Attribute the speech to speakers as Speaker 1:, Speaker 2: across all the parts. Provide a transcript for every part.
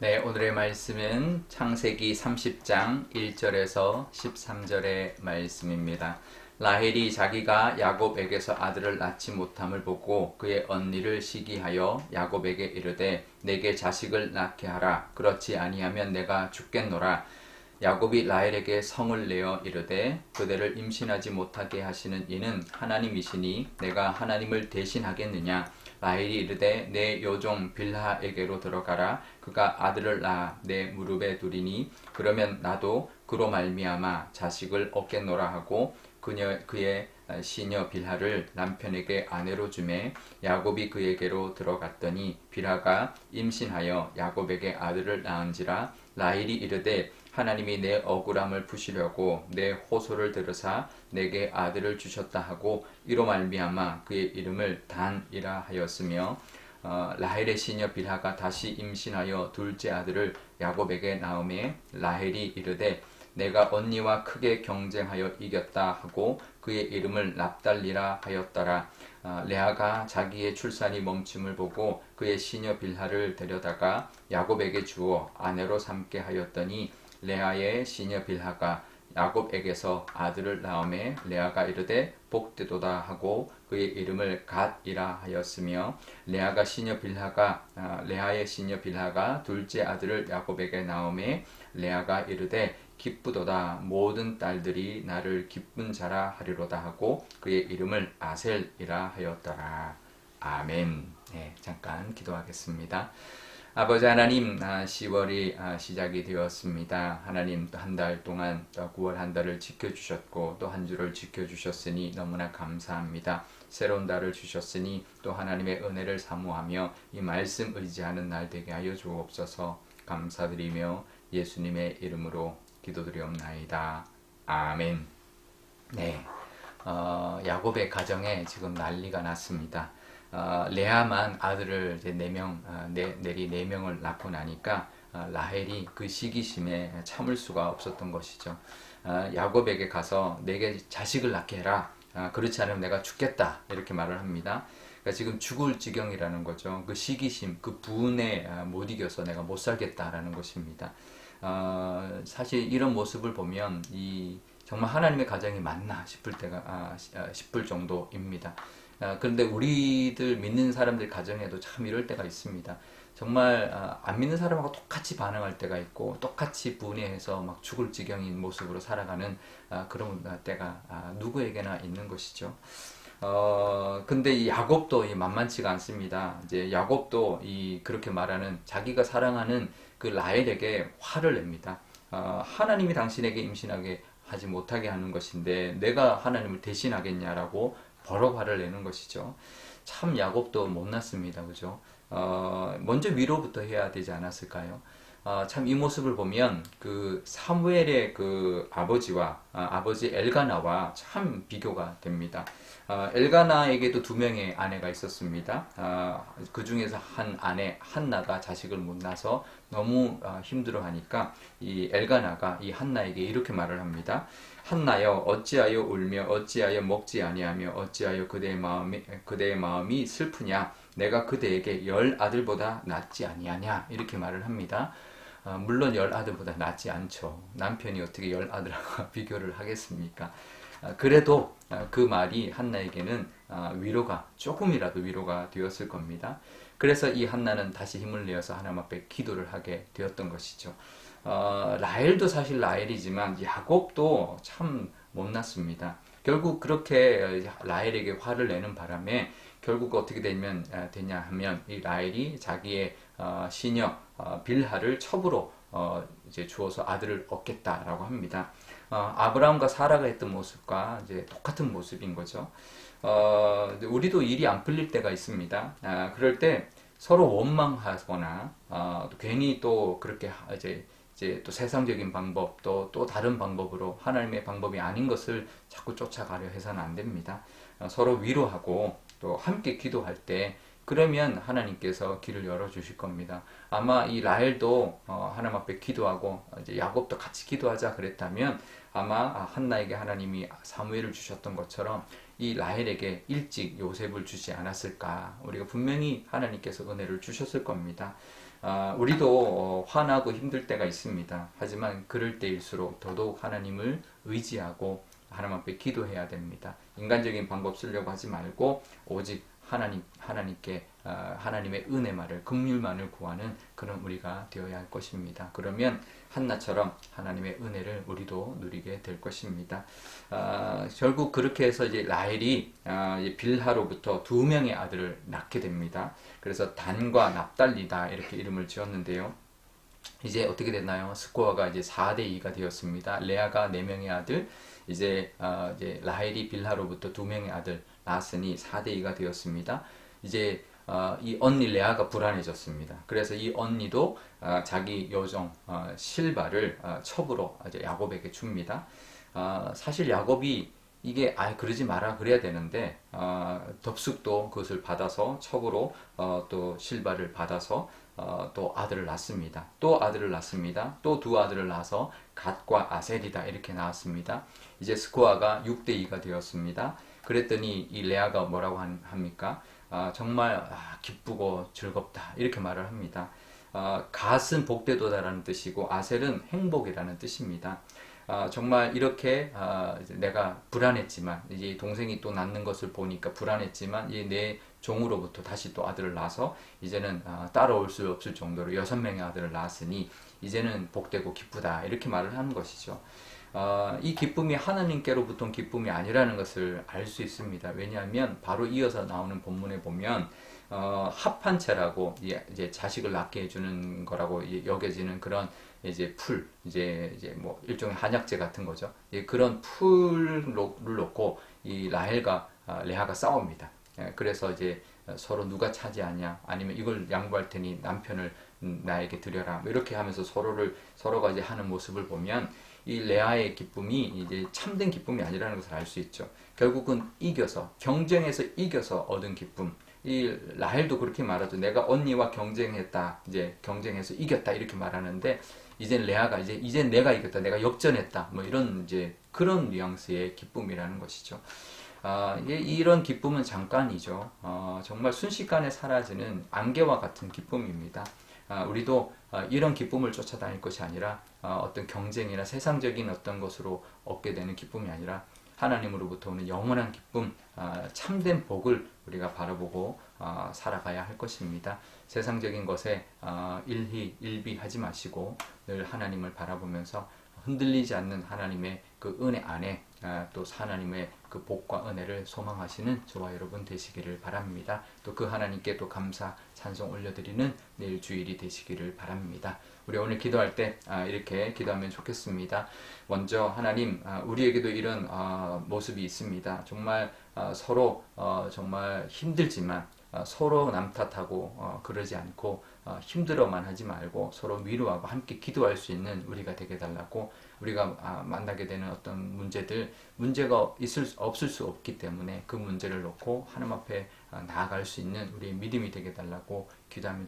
Speaker 1: 네, 오늘의 말씀은 창세기 30장 1절에서 13절의 말씀입니다. 라헬이 자기가 야곱에게서 아들을 낳지 못함을 보고 그의 언니를 시기하여 야곱에게 이르되 내게 자식을 낳게 하라. 그렇지 아니하면 내가 죽겠노라. 야곱이 라헬에게 성을 내어 이르되 그대를 임신하지 못하게 하시는 이는 하나님이시니 내가 하나님을 대신하겠느냐. 라헬이 이르되 내 요종 빌하에게로 들어가라. 그가 아들을 낳아 내 무릎에 두리니 그러면 나도 그로 말미암아 자식을 얻겠노라 하고 그의 시녀 빌하를 남편에게 아내로 주매 야곱이 그에게로 들어갔더니 빌하가 임신하여 야곱에게 아들을 낳은지라. 라헬이 이르되 하나님이 내 억울함을 푸시려고 내 호소를 들으사 내게 아들을 주셨다 하고 이로 말미암아 그의 이름을 단이라 하였으며 라헬의 시녀 빌하가 다시 임신하여 둘째 아들을 야곱에게 낳음에 라헬이 이르되 내가 언니와 크게 경쟁하여 이겼다 하고 그의 이름을 납달리라 하였더라. 레아가 자기의 출산이 멈춤을 보고 그의 시녀 빌하를 데려다가 야곱에게 주어 아내로 삼게 하였더니 레아의 시녀 빌하가 야곱에게서 아들을 낳음에 레아가 이르되 복되도다 하고 그의 이름을 갓이라 하였으며 레아의 시녀 빌하가 둘째 아들을 야곱에게 낳음에 레아가 이르되 기쁘도다 모든 딸들이 나를 기쁜 자라 하리로다 하고 그의 이름을 아셀이라 하였더라. 아멘. 네, 잠깐 기도하겠습니다. 아버지 하나님, 10월이 시작이 되었습니다. 하나님 또 한 달 동안 또 9월 한 달을 지켜주셨고 또 한 주를 지켜주셨으니 너무나 감사합니다. 새로운 달을 주셨으니 또 하나님의 은혜를 사모하며 이 말씀 의지하는 날 되게 하여 주옵소서. 감사드리며 예수님의 이름으로 기도드리옵나이다. 아멘. 네, 야곱의 가정에 지금 난리가 났습니다. 레아만 아들을 이제 4명을 낳고 나니까 라헬이 그 시기심에 참을 수가 없었던 것이죠. 야곱에게 가서 내게 자식을 낳게 해라. 그렇지 않으면 내가 죽겠다. 이렇게 말을 합니다. 그러니까 지금 죽을 지경이라는 거죠. 그 시기심, 그 분에 못 이겨서 내가 못 살겠다라는 것입니다. 사실 이런 모습을 보면 정말 하나님의 가정이 맞나 싶을 정도입니다. 그런데 우리들 믿는 사람들 가정에도 참 이럴 때가 있습니다. 정말 안 믿는 사람하고 똑같이 반응할 때가 있고 똑같이 분해해서 막 죽을 지경인 모습으로 살아가는 그런 때가 누구에게나 있는 것이죠. 근데 이 야곱도 만만치가 않습니다. 이제 야곱도 그렇게 말하는 자기가 사랑하는 그 라헬에게 화를 냅니다. 하나님이 당신에게 임신하게 하지 못하게 하는 것인데 내가 하나님을 대신하겠냐라고 버럭 화를 내는 것이죠. 참 야곱도 못났습니다. 그죠? 먼저 위로부터 해야 되지 않았을까요? 참 이 모습을 보면 그 사무엘의 그 아버지와 아버지 엘가나와 참 비교가 됩니다. 엘가나에게도 2명의 아내가 있었습니다. 그 중에서 한 아내 한나가 자식을 못 낳아서 너무 힘들어하니까 이 엘가나가 이 한나에게 이렇게 말을 합니다. 한나여 어찌하여 울며 어찌하여 먹지 아니하며 어찌하여 그대의 마음이 슬프냐. 내가 그대에게 10아들보다 낫지 아니하냐. 이렇게 말을 합니다. 물론 10아들보다 낫지 않죠. 남편이 어떻게 10아들하고 비교를 하겠습니까? 그래도 그 말이 한나에게는 조금이라도 위로가 되었을 겁니다. 그래서 이 한나는 다시 힘을 내어서 하나님 앞에 기도를 하게 되었던 것이죠. 라헬도 사실 라헬이지만 야곱도 참 못났습니다. 결국 그렇게 라헬에게 화를 내는 바람에 결국 어떻게 되냐 하면 이 라헬이 자기의 시녀 빌하를 첩으로 이제 주어서 아들을 얻겠다라고 합니다. 아브라함과 사라가 했던 모습과 이제 똑같은 모습인 거죠. 우리도 일이 안 풀릴 때가 있습니다. 그럴 때 서로 원망하거나 또 괜히 또 그렇게 이제 또 세상적인 방법 또 다른 방법으로 하나님의 방법이 아닌 것을 자꾸 쫓아가려 해서는 안 됩니다. 서로 위로하고 또 함께 기도할 때 그러면 하나님께서 길을 열어주실 겁니다. 아마 이 라헬도 하나님 앞에 기도하고 이제 야곱도 같이 기도하자 그랬다면 아마 한나에게 하나님이 사무엘을 주셨던 것처럼 이 라헬에게 일찍 요셉을 주지 않았을까? 우리가 분명히 하나님께서 은혜를 주셨을 겁니다. 우리도 화나고 힘들 때가 있습니다. 하지만 그럴 때일수록 더더욱 하나님을 의지하고 하나님 앞에 기도해야 됩니다. 인간적인 방법 쓰려고 하지 말고 오직 하나님께 하나님의 은혜만을, 긍휼만을 구하는 그런 우리가 되어야 할 것입니다. 그러면 한나처럼 하나님의 은혜를 우리도 누리게 될 것입니다. 결국 그렇게 해서 이제 라헬이 이제 빌하로부터 2명의 아들을 낳게 됩니다. 그래서 단과 납달리다 이렇게 이름을 지었는데요. 이제 어떻게 됐나요? 스코어가 이제 4대 2가 되었습니다. 레아가 4명의 아들, 이제 라헬이 빌하로부터 2명의 아들 낳았으니 4대 2가 되었습니다. 이제 이 언니 레아가 불안해졌습니다. 그래서 이 언니도 자기 여종 실바를 첩으로 이제 야곱에게 줍니다. 사실 야곱이 이게 그러지 마라 그래야 되는데 덥숙도 그것을 받아서 첩으로 또 실바를 받아서 또 아들을 낳습니다. 또 아들을 낳습니다. 또 2아들을 낳아서 갓과 아셀이다 이렇게 나왔습니다. 이제 스코어가 6대 2가 되었습니다. 그랬더니 이 레아가 뭐라고 합니까? 정말 기쁘고 즐겁다 이렇게 말을 합니다. 갓은 복되도다라는 뜻이고 아셀은 행복이라는 뜻입니다. 정말 이렇게 내가 불안했지만 이제 동생이 또 낳는 것을 보니까 불안했지만 이제 내 종으로부터 다시 또 아들을 낳아서 이제는 따라올 수 없을 정도로 6명의 아들을 낳았으니 이제는 복되고 기쁘다 이렇게 말을 하는 것이죠. 이 기쁨이 하나님께로부터 기쁨이 아니라는 것을 알 수 있습니다. 왜냐하면 바로 이어서 나오는 본문에 보면 합한 채라고 이제 자식을 낳게 해주는 거라고 여겨지는 그런 이제 풀 이제 뭐 일종의 한약재 같은 거죠. 그런 풀을 놓고 이 라헬과 레아가 싸웁니다. 그래서 이제 서로 누가 차지하냐 아니면 이걸 양보할 테니 남편을 나에게 드려라 뭐 이렇게 하면서 서로가 이제 하는 모습을 보면 이 레아의 기쁨이 이제 참된 기쁨이 아니라는 것을 알 수 있죠. 결국은 경쟁에서 이겨서 얻은 기쁨. 이 라헬도 그렇게 말하죠. 내가 언니와 경쟁했다. 이제 경쟁해서 이겼다 이렇게 말하는데 이젠 레아가 이제 내가 이겼다. 내가 역전했다. 뭐 이런 이제 그런 뉘앙스의 기쁨이라는 것이죠. 이런 기쁨은 잠깐이죠. 정말 순식간에 사라지는 안개와 같은 기쁨입니다. 우리도 이런 기쁨을 쫓아다닐 것이 아니라 어떤 경쟁이나 세상적인 어떤 것으로 얻게 되는 기쁨이 아니라 하나님으로부터 오는 영원한 기쁨, 참된 복을 우리가 바라보고 살아가야 할 것입니다. 세상적인 것에 일비하지 마시고 늘 하나님을 바라보면서 흔들리지 않는 하나님의 그 은혜 안에 또 하나님의 그 복과 은혜를 소망하시는 저와 여러분 되시기를 바랍니다. 또 그 하나님께 또 감사 찬송 올려드리는 내일 주일이 되시기를 바랍니다. 우리 오늘 기도할 때 이렇게 기도하면 좋겠습니다. 먼저 하나님 우리에게도 이런 모습이 있습니다. 정말 서로 정말 힘들지만 서로 남 탓하고 그러지 않고 힘들어만 하지 말고 서로 위로하고 함께 기도할 수 있는 우리가 되게 달라고 우리가 만나게 되는 어떤 문제가 없을 수 없기 때문에 그 문제를 놓고 하나님 앞에 나아갈 수 있는 우리의 믿음이 되게 달라고 기도하면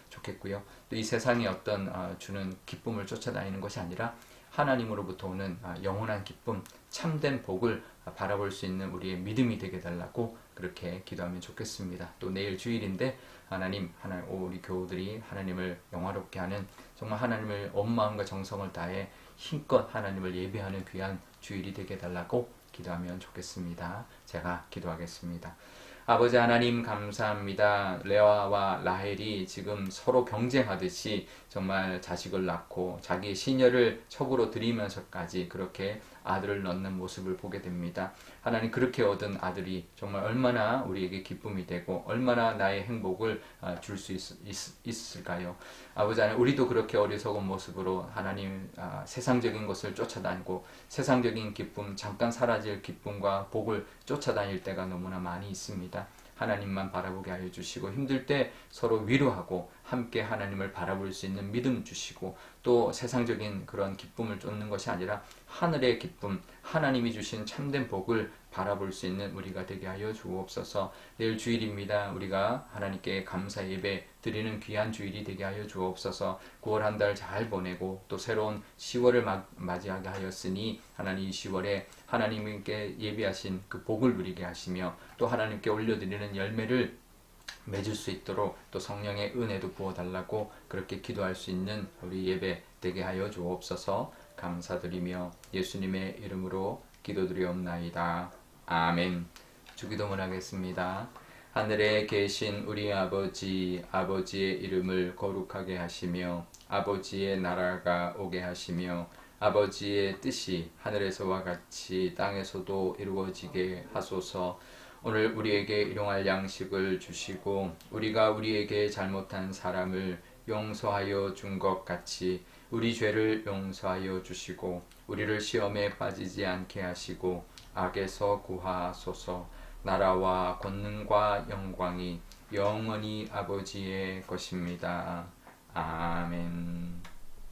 Speaker 1: 좋겠고요. 또 이 세상에 어떤 주는 기쁨을 쫓아다니는 것이 아니라 하나님으로부터 오는 영원한 기쁨, 참된 복을 바라볼 수 있는 우리의 믿음이 되게 달라고 그렇게 기도하면 좋겠습니다. 또 내일 주일인데 우리 교우들이 하나님을 영화롭게 하는 정말 하나님을 온 마음과 정성을 다해 힘껏 하나님을 예배하는 귀한 주일이 되게 달라고 기도하면 좋겠습니다. 제가 기도하겠습니다. 아버지 하나님 감사합니다. 레아와 라헬이 지금 서로 경쟁하듯이 정말 자식을 낳고 자기의 시녀를 첩으로 들이면서까지 그렇게 아들을 낳는 모습을 보게 됩니다. 하나님 그렇게 얻은 아들이 정말 얼마나 우리에게 기쁨이 되고 얼마나 나의 행복을 줄 수 있을까요? 아버지 하나님 우리도 그렇게 어리석은 모습으로 하나님 세상적인 것을 쫓아다니고 세상적인 기쁨 잠깐 사라질 기쁨과 복을 쫓아다닐 때가 너무나 많이 있습니다. 하나님만 바라보게 하여 주시고 힘들 때 서로 위로하고 함께 하나님을 바라볼 수 있는 믿음 주시고 또 세상적인 그런 기쁨을 쫓는 것이 아니라 하늘의 기쁨 하나님이 주신 참된 복을 바라볼 수 있는 우리가 되게 하여 주옵소서. 내일 주일입니다. 우리가 하나님께 감사 예배 드리는 귀한 주일이 되게 하여 주옵소서. 9월 한 달 잘 보내고 또 새로운 10월을 맞이하게 하였으니 하나님 이 10월에 하나님께 예비하신 그 복을 누리게 하시며 또 하나님께 올려드리는 열매를 맺을 수 있도록 또 성령의 은혜도 부어달라고 그렇게 기도할 수 있는 우리 예배 되게 하여 주옵소서. 감사드리며 예수님의 이름으로 기도드리옵나이다. 아멘. 주기도문 하겠습니다. 하늘에 계신 우리 아버지, 아버지의 이름을 거룩하게 하시며 아버지의 나라가 오게 하시며 아버지의 뜻이 하늘에서와 같이 땅에서도 이루어지게 하소서. 오늘 우리에게 일용할 양식을 주시고 우리가 우리에게 잘못한 사람을 용서하여 준 것 같이 우리 죄를 용서하여 주시고 우리를 시험에 빠지지 않게 하시고 악에서 구하소서. 나라와 권능과 영광이 영원히 아버지의 것입니다. 아멘.